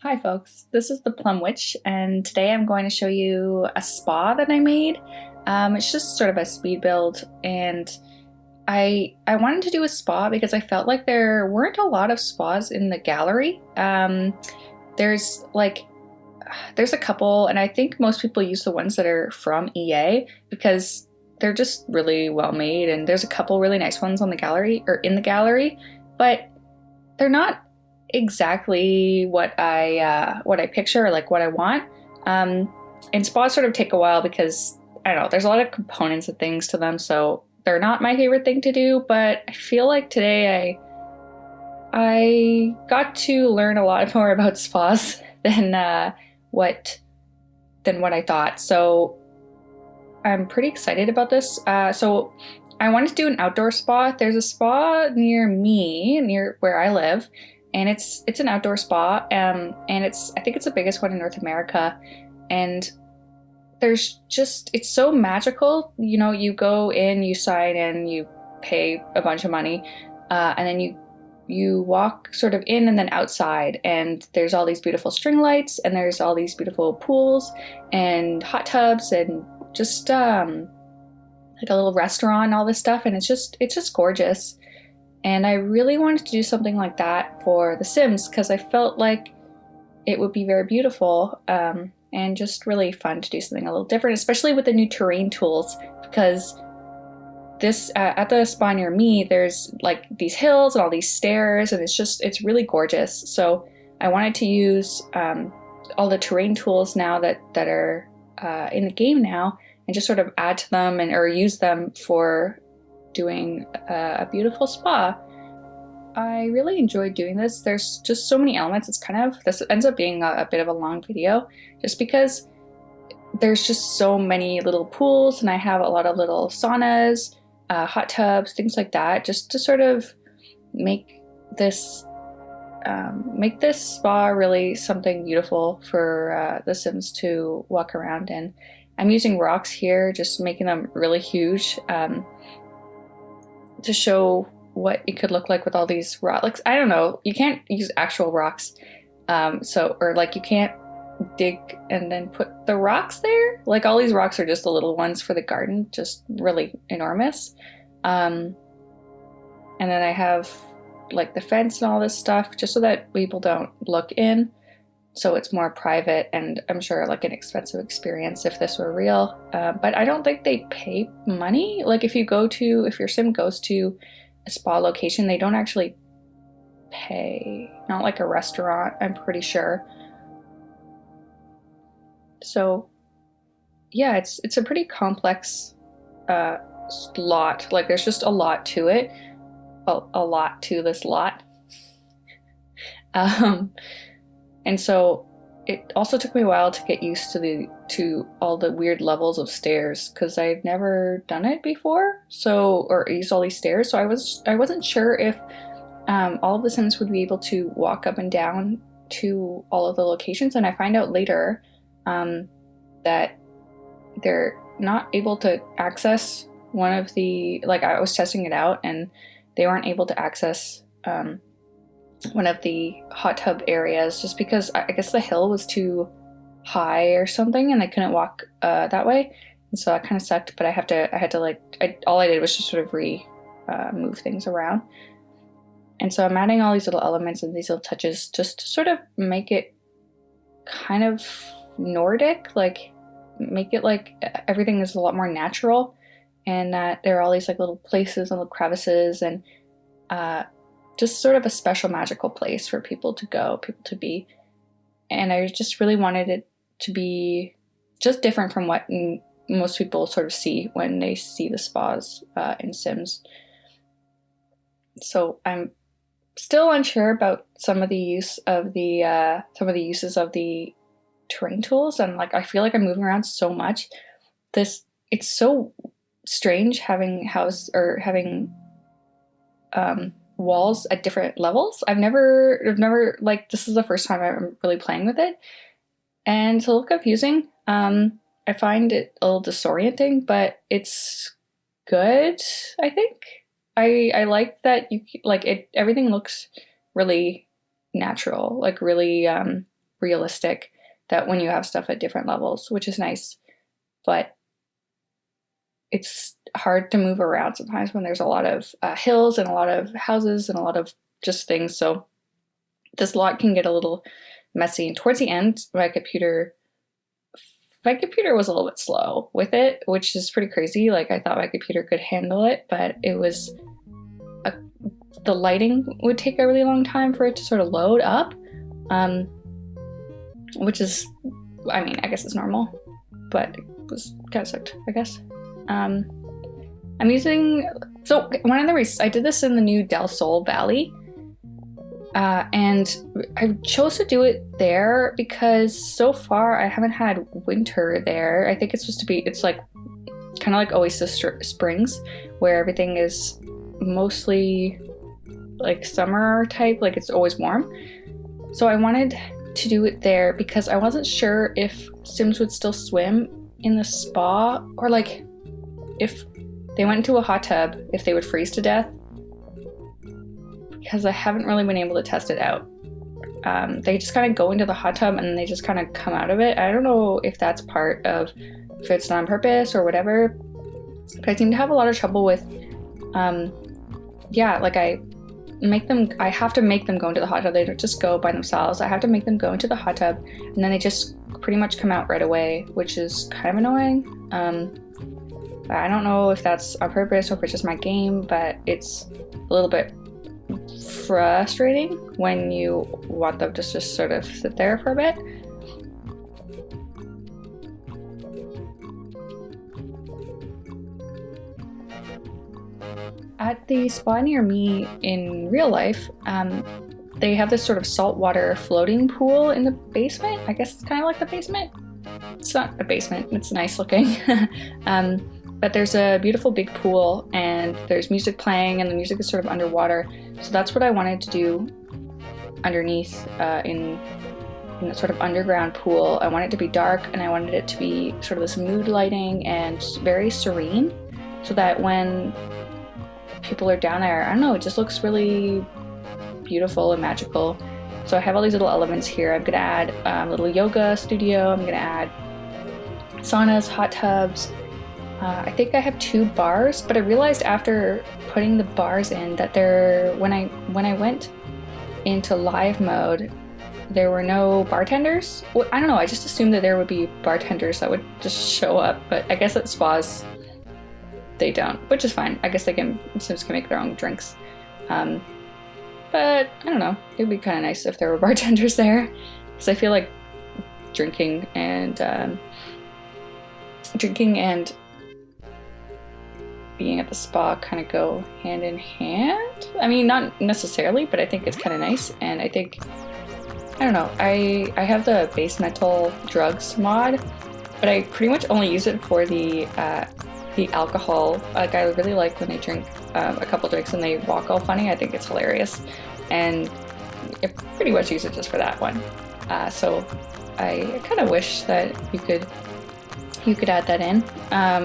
Hi folks, this is the Plum Witch, and today I'm going to show you a spa that I made. It's just sort of a speed build, and I wanted to do a spa because I felt like there weren't a lot of spas in the gallery. There's like there's a couple, and I think most people use the ones that are from EA because they're just really well made, and there's a couple really nice ones on the gallery or in the gallery, but they're not exactly what I picture or like what I want. And spas sort of take a while because I don't know, there's a lot of components and things to them, so they're not my favorite thing to do. But I feel like today I got to learn a lot more about spas what than what I thought. So I'm pretty excited about this. So I wanted to do an outdoor spa. There's a spa near me, near where I live, and it's an outdoor spa. And I think it's the biggest one in North America. And it's so magical. You know, you go in, you sign in, you pay a bunch of money, and then you walk sort of in and then outside, and there's all these beautiful string lights, and there's all these beautiful pools and hot tubs and just like a little restaurant and all this stuff, and it's just gorgeous. And I really wanted to do something like that for The Sims because I felt like it would be very beautiful, and just really fun to do something a little different, especially with the new terrain tools. Because this at the spa near me, there's like these hills and all these stairs, and it's really gorgeous. So I wanted to use all the terrain tools now that are in the game now, and just sort of add to them or use them for doing a beautiful spa. I really enjoyed doing this. There's just so many elements. This ends up being a bit of a long video just because there's just so many little pools, and I have a lot of little saunas, hot tubs, things like that, just to sort of make this make this spa really something beautiful for the Sims to walk around in. I'm using rocks here, just making them really huge, to show what it could look like with all these rocks. Like, I don't know, you can't use actual rocks, or like you can't dig and then put the rocks there. Like all these rocks are just the little ones for the garden, just really enormous. And then I have like the fence and all this stuff just so that people don't look in, so it's more private, and I'm sure like an expensive experience if this were real. But I don't think they pay money. Like if your sim goes to a spa location, they don't actually pay. Not like a restaurant, I'm pretty sure. So yeah, it's a pretty complex lot. Like there's just a lot to it. A lot to this lot. Um, And so it also took me a while to get used to all the weird levels of stairs because I've never done it before. Or used all these stairs. So I wasn't sure if all of the Sims would be able to walk up and down to all of the locations. And I find out later that they're not able to access one of the, like I was testing it out, and they weren't able to access one of the hot tub areas just because I guess the hill was too high or something, and they couldn't walk that way. And so that kind of sucked. But I had to all I did was just sort of move things around. And so I'm adding all these little elements and these little touches just to sort of make it kind of Nordic, like make it like everything is a lot more natural, and that there are all these like little places and little crevices, and just sort of a special magical place for people to go, people to be. And I just really wanted it to be just different from what most people sort of see when they see the spas in Sims. So I'm still unsure about some of the uses of the terrain tools, and like I feel like I'm moving around so much. It's so strange having walls at different levels. I've never like, this is the first time I'm really playing with it, and it's a little confusing. I find it a little disorienting, but it's good, I think. I like that everything looks really natural, like really realistic that when you have stuff at different levels, which is nice, but it's hard to move around sometimes when there's a lot of hills and a lot of houses and a lot of just things. So this lot can get a little messy. And towards the end, my computer was a little bit slow with it, which is pretty crazy. Like, I thought my computer could handle it, but it was the lighting would take a really long time for it to sort of load up, which is, I mean, I guess it's normal, but it was kind of sucked, I guess. I'm using, so one of the reasons I did this in the new Del Sol Valley, and I chose to do it there because so far I haven't had winter there. I think it's supposed to be, it's like kind of like Oasis Springs, where everything is mostly like summer type, like it's always warm. So I wanted to do it there because I wasn't sure if Sims would still swim in the spa, or like if they went into a hot tub, if they would freeze to death, because I haven't really been able to test it out. They just kind of go into the hot tub and then they just kind of come out of it. I don't know if that's part of, if it's not on purpose or whatever, but I seem to have a lot of trouble with, yeah, like I have to make them go into the hot tub. They don't just go by themselves. I have to make them go into the hot tub and then they just pretty much come out right away, which is kind of annoying. I don't know if that's on purpose or if it's just my game, but it's a little bit frustrating when you want them to just sort of sit there for a bit. At the spa near me in real life, they have this sort of saltwater floating pool in the basement. I guess it's kind of like the basement. It's not a basement, it's nice looking. But there's a beautiful big pool and there's music playing and the music is sort of underwater. So that's what I wanted to do underneath in that sort of underground pool. I wanted it to be dark and I wanted it to be sort of this mood lighting and very serene, so that when people are down there, I don't know, it just looks really beautiful and magical. So I have all these little elements here. I'm gonna add a little yoga studio. I'm gonna add saunas, hot tubs. I think I have 2 bars, but I realized after putting the bars in that when I went into live mode, there were no bartenders. Well, I don't know, I just assumed that there would be bartenders that would just show up, but I guess at spas they don't, which is fine. I guess Sims can make their own drinks. But I don't know, it would be kind of nice if there were bartenders there, because I feel like drinking and being at the spa kind of go hand in hand. I mean, not necessarily, but I think it's kind of nice. And I think, I don't know, I have the base mental drugs mod, but I pretty much only use it for the alcohol. Like, I really like when they drink a couple drinks and they walk all funny. I think it's hilarious, and I pretty much use it just for that one. So I kind of wish that you could add that in,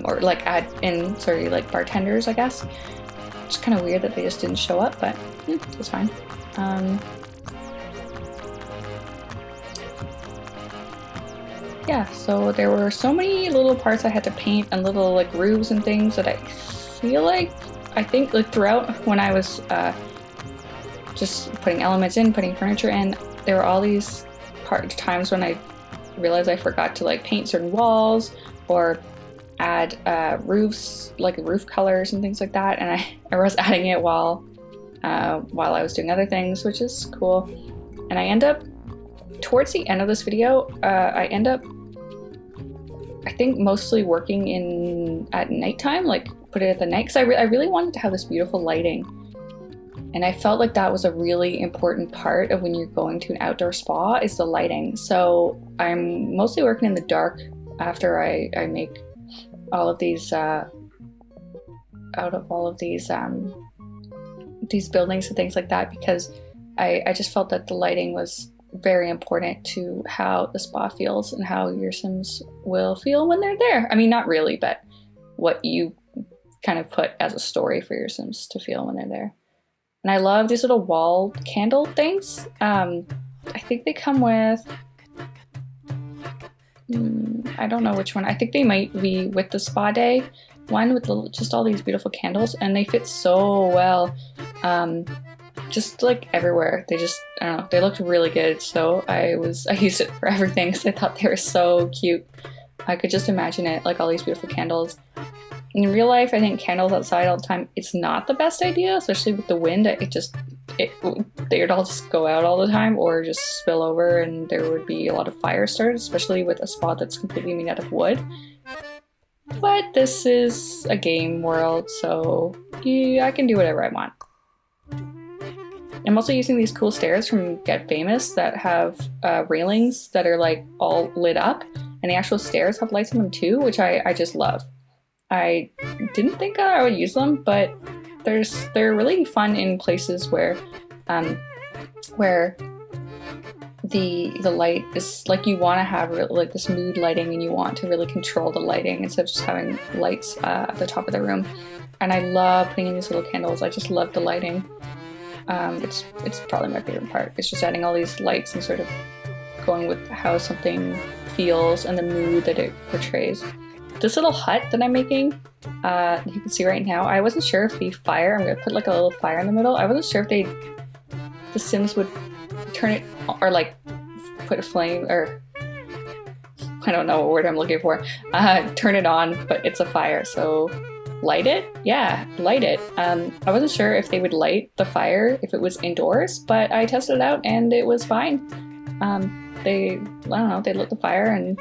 or like add in, sorry, like bartenders, I guess. It's kind of weird that they just didn't show up, but it's fine. Yeah, so there were so many little parts I had to paint and little like roofs and things that I think like throughout when I was just putting elements in, putting furniture in, there were all these times when I realized I forgot to like paint certain walls or add roofs, like roof colors and things like that, and I was adding it while I was doing other things, which is cool. And I end up, towards the end of this video, I think mostly working at nighttime, like put it at the night, because I really wanted to have this beautiful lighting. And I felt like that was a really important part of when you're going to an outdoor spa, is the lighting. So I'm mostly working in the dark after I make all of these, out of all of these buildings and things like that, because I just felt that the lighting was very important to how the spa feels and how your Sims will feel when they're there. I mean, not really, but what you kind of put as a story for your Sims to feel when they're there. And I love these little wall candle things. I think they come with I don't know which one. I think they might be with the spa day one with just all these beautiful candles, and they fit so well. Just like everywhere. They just, I don't know, they looked really good. So I used it for everything because I thought they were so cute. I could just imagine it, like all these beautiful candles. In real life, I think candles outside all the time, it's not the best idea, especially with the wind. They would all just go out all the time or just spill over, and there would be a lot of fire started, especially with a spot that's completely made out of wood. But this is a game world, so yeah, I can do whatever I want. I'm also using these cool stairs from Get Famous that have railings that are like all lit up, and the actual stairs have lights on them too, which I just love. I didn't think I would use them, but they're really fun in places where the light is like, you want to have like this mood lighting, and you want to really control the lighting instead of just having lights at the top of the room. And I love putting in these little candles. I just love the lighting. It's probably my favorite part. It's just adding all these lights and sort of going with how something feels and the mood that it portrays. This little hut that I'm making, you can see right now, I wasn't sure if the fire, I'm gonna put like a little fire in the middle. I wasn't sure if the Sims would turn it, or like put a flame, or I don't know what word I'm looking for, turn it on, but it's a fire, so light it? Yeah, light it. I wasn't sure if they would light the fire if it was indoors, but I tested it out and it was fine. I don't know, they lit the fire, and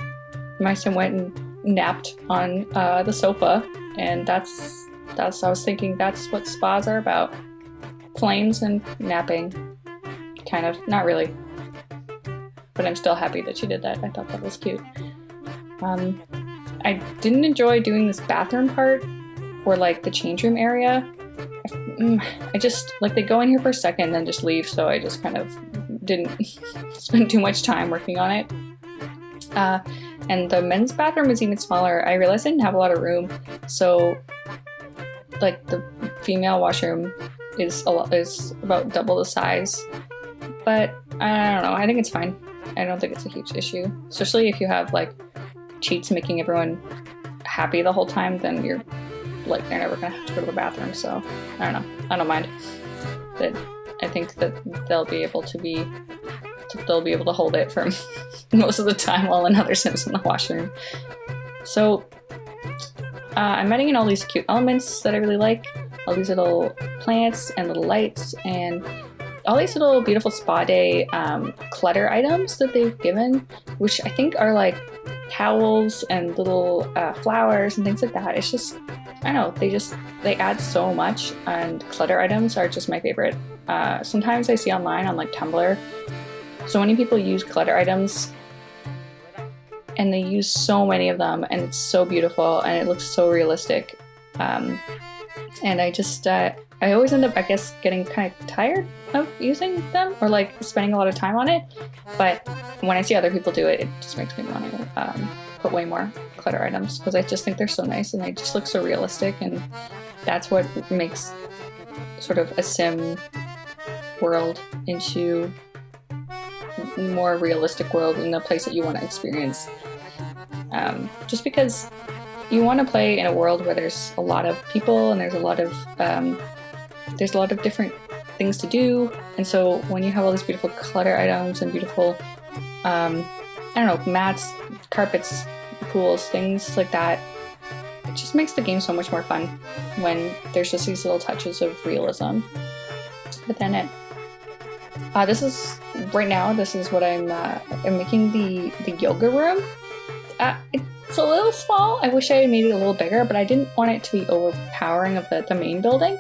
my sim went and napped on the sofa, and I was thinking that's what spas are about. Flames and napping. Kind of, not really. But I'm still happy that she did that. I thought that was cute. I didn't enjoy doing this bathroom part, or like the change room area. I just, like, they go in here for a second and then just leave, so I just kind of didn't spend too much time working on it. And the men's bathroom is even smaller. I realized I didn't have a lot of room, so like the female washroom is about double the size. But I don't know, I think it's fine. I don't think it's a huge issue, especially if you have like cheats making everyone happy the whole time, then you're like, they're never gonna have to go to the bathroom. So I don't know, I don't mind. But I think that they'll be able to hold it for most of the time while another sim's in the washroom. So I'm adding in all these cute elements that I really like, all these little plants and little lights, and all these little beautiful spa day clutter items that they've given, which I think are like towels and little flowers and things like that. It's just, I don't know, they add so much, and clutter items are just my favorite. Sometimes I see online on like Tumblr, so many people use clutter items, and they use so many of them, and it's so beautiful, and it looks so realistic. And I always end up, I guess, getting kind of tired of using them, or like spending a lot of time on it. But when I see other people do it, it just makes me want to put way more clutter items, because I just think they're so nice and they just look so realistic, and that's what makes sort of a sim world into a more realistic world in the place that you want to experience. Just because you want to play in a world where there's a lot of people and there's a lot of different things to do, and so when you have all these beautiful clutter items and beautiful I don't know, mats, carpets, pools, things like that, it just makes the game so much more fun when there's just these little touches of realism within it. This is what I'm making the yoga room. It's a little small. I wish I had made it a little bigger, but I didn't want it to be overpowering of the main building.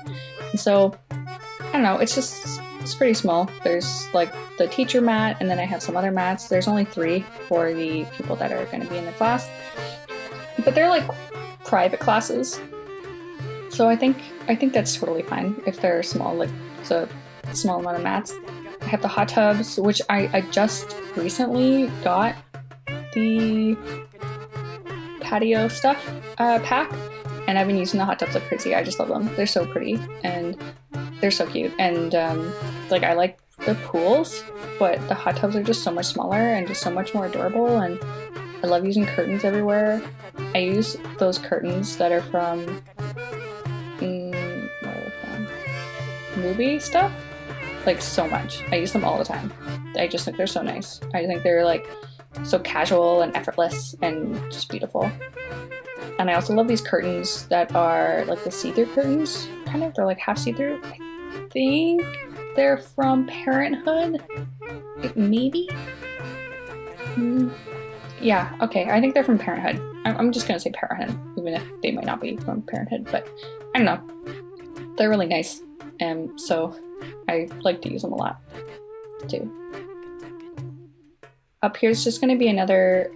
And so, I don't know, it's pretty small. There's like the teacher mat, and then I have some other mats. There's only 3 for the people that are going to be in the class. But they're like private classes. So I think that's totally fine if they're small, like it's a small amount of mats. I have the hot tubs, which I just recently got the patio stuff pack, and I've been using the hot tubs like crazy. I just love them. They're so pretty and they're so cute, and like, I like the pools, but the hot tubs are just so much smaller and just so much more adorable, and I love using curtains everywhere. I use those curtains that are from, where are they from? Movie stuff? Like so much. I use them all the time. I just think they're so nice. I think they're like so casual and effortless and just beautiful. And I also love these curtains that are like the see-through curtains, kind of. They're like half see-through. I think they're from Parenthood, maybe? Yeah, okay, I think they're from Parenthood. I'm just gonna say Parenthood, even if they might not be from Parenthood, but I don't know. They're really nice, and so I like to use them a lot, too. Up here's just gonna be another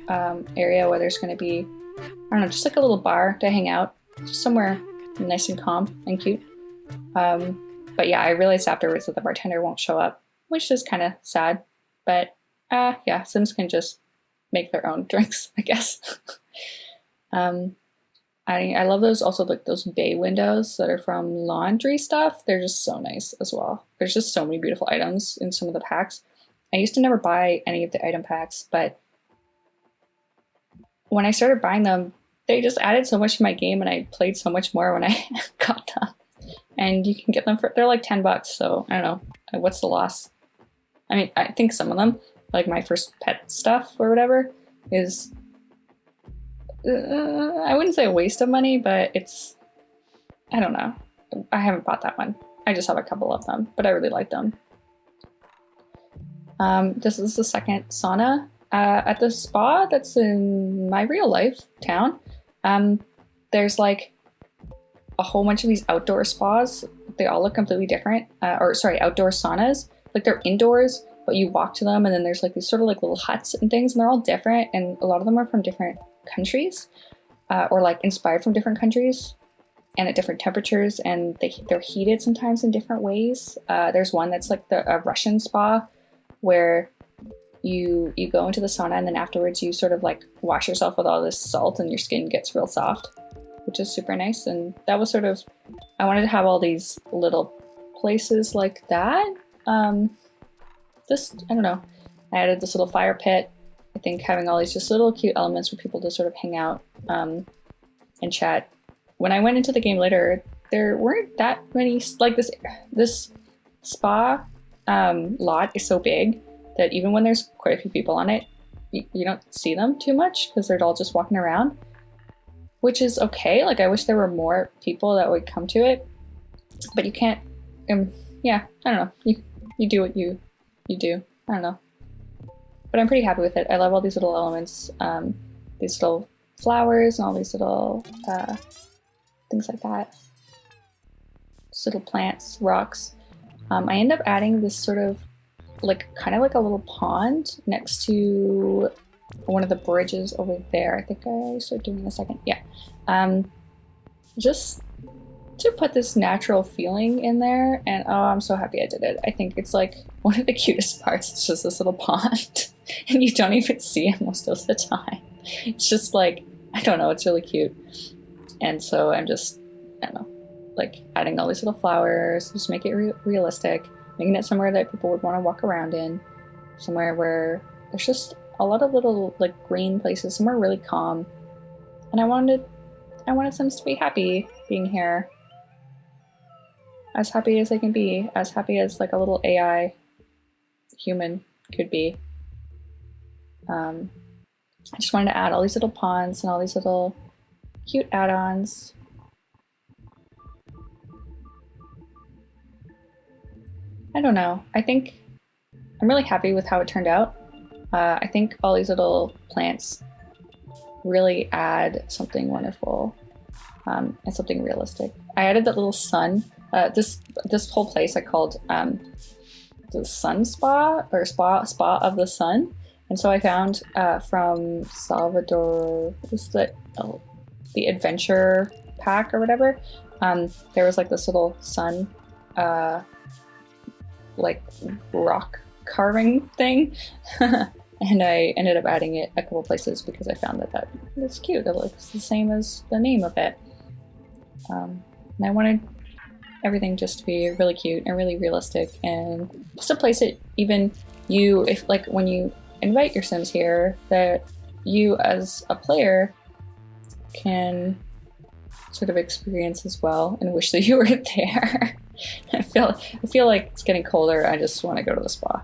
area where there's gonna be, I don't know, just like a little bar to hang out, just somewhere nice and calm and cute. But yeah, I realized afterwards that the bartender won't show up, which is kind of sad, but yeah, Sims can just make their own drinks, I guess. I love those, also like those bay windows that are from laundry stuff. They're just so nice as well. There's just so many beautiful items in some of the packs. I used to never buy any of the item packs, but when I started buying them, they just added so much to my game and I played so much more when I got them. And you can get them for, they're like 10 bucks, so I don't know, what's the loss? I mean, I think some of them, like my first pet stuff or whatever, is, I wouldn't say a waste of money, but it's, I don't know. I haven't bought that one. I just have a couple of them, but I really like them. This is the second sauna at the spa that's in my real life town. There's like a whole bunch of these outdoor spas. They all look completely different, or sorry, outdoor saunas. Like they're indoors, but you walk to them and then there's like these sort of like little huts and things, and they're all different, and a lot of them are from different countries, or like inspired from different countries and at different temperatures, and they're heated sometimes in different ways. There's one that's like a Russian spa where you go into the sauna and then afterwards you sort of like wash yourself with all this salt and your skin gets real soft, which is super nice. And that was sort of, I wanted to have all these little places like that. Just, I don't know, I added this little fire pit. I think having all these just little cute elements for people to sort of hang out and chat. When I went into the game later, there weren't that many, like this spa lot is so big that even when there's quite a few people on it, you don't see them too much because they're all just walking around, which is okay. Like I wish there were more people that would come to it, but you can't, yeah, I don't know. You do what you do. I don't know. But I'm pretty happy with it. I love all these little elements, these little flowers and all these little things like that. Just little plants, rocks. I end up adding this sort of like kind of like a little pond next to one of the bridges over there. I think I start doing in a second. Yeah. Just to put this natural feeling in there, and oh, I'm so happy I did it. I think it's like one of the cutest parts. It's just this little pond and you don't even see it most of the time. It's just like, I don't know, it's really cute. And so I'm just, I don't know, like adding all these little flowers, just make it realistic, making it somewhere that people would want to walk around in, somewhere where there's just a lot of little like green places, somewhere really calm. And I wanted Sims to be happy being here. As happy as they can be, as happy as like a little AI human could be. I just wanted to add all these little ponds and all these little cute add-ons. I don't know. I think I'm really happy with how it turned out. I think all these little plants really add something wonderful and something realistic. I added that little sun. This whole place I called the Sun Spa, or Spa of the Sun. And so I found from Salvador, what was the adventure pack or whatever, there was like this little sun like rock carving thing. And I ended up adding it a couple places because I found that was cute. It looks the same as the name of it. And I wanted everything just to be really cute and really realistic, and just to place it, even if like when you invite your Sims here, that you as a player can sort of experience as well and wish that you were there. I feel like it's getting colder. I just want to go to the spa.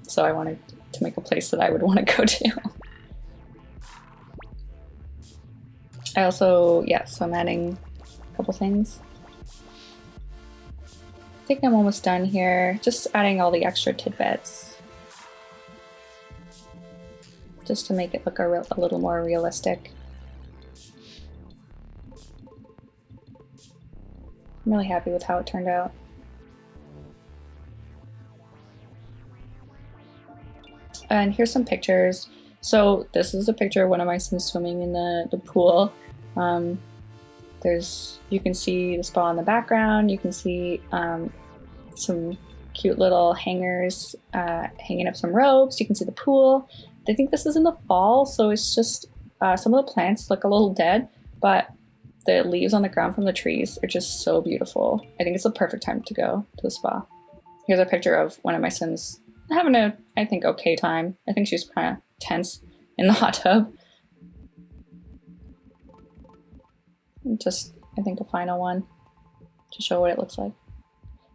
So I wanted to make a place that I would want to go to. I also, yeah, so I'm adding a couple things. I think I'm almost done here. Just adding all the extra tidbits. Just to make it look a little more realistic. I'm really happy with how it turned out. And here's some pictures. So this is a picture of one of my sons swimming in the pool. You can see the spa in the background. You can see some cute little hangers hanging up some ropes. You can see the pool. I think this is in the fall, so it's just some of the plants look a little dead, but the leaves on the ground from the trees are just so beautiful. I think it's the perfect time to go to the spa. Here's a picture of one of my sons having a, I think, okay time. I think she's kind of tense in the hot tub. And just, I think, a final one to show what it looks like.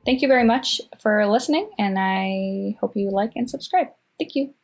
Thank you very much for listening, and I hope you like and subscribe. Thank you.